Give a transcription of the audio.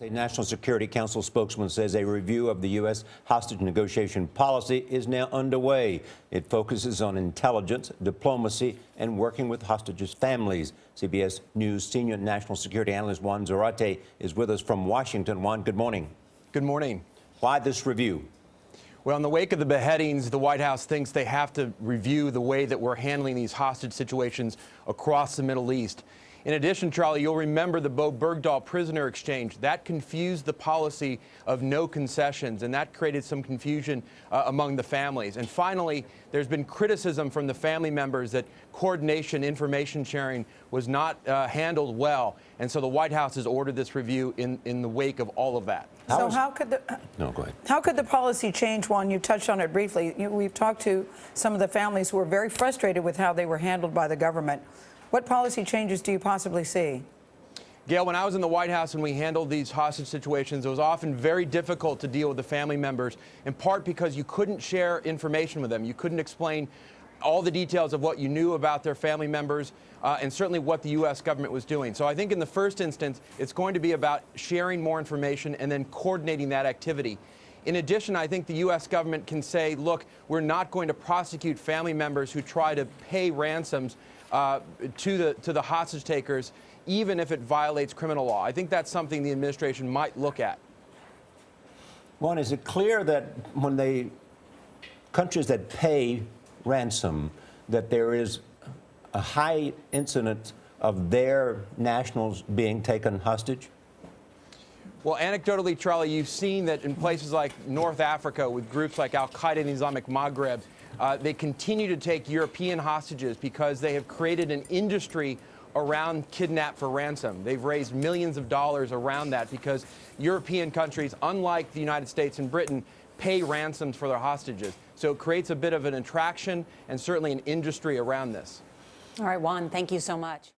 A National Security Council spokesman says a review of the U.S. hostage negotiation policy is now underway. It focuses on intelligence, diplomacy, and working with hostages' families. CBS News senior national security analyst Juan Zarate is with us from Washington. Juan, good morning. Good morning. Why this review? Well, in the wake of the beheadings, the White House thinks they have to review the way that we're handling these hostage situations across the Middle East. In addition, Charlie, you'll remember the Bo Bergdahl prisoner exchange. That confused the policy of no concessions, and that created some confusion among the families. And finally, there's been criticism from the family members that coordination, information sharing was not handled well. And so the White House has ordered this review in the wake of all of that. Go ahead. How could the policy change, Juan? You touched on it briefly. We've talked to some of the families who were very frustrated with how they were handled by the government. What policy changes do you possibly see? Gail, when I was in the White House and we handled these hostage situations, it was often very difficult to deal with the family members, in part because you couldn't share information with them. You couldn't explain all the details of what you knew about their family members and certainly what the U.S. government was doing. So I think in the first instance, it's going to be about sharing more information and then coordinating that activity. In addition, I think the U.S. government can say, look, we're not going to prosecute family members who try to pay ransoms to the hostage takers, even if it violates criminal law. I think that's something the administration might look at. One, is it clear that when countries that pay ransom, that there is a high incidence of their nationals being taken hostage? Well, anecdotally, Charlie, you've seen that in places like North Africa with groups like Al-Qaeda and Islamic Maghreb, they continue to take European hostages because they have created an industry around kidnap for ransom. They've raised millions of dollars around that because European countries, unlike the United States and Britain, pay ransoms for their hostages. So it creates a bit of an attraction and certainly an industry around this. All right, Juan, thank you so much.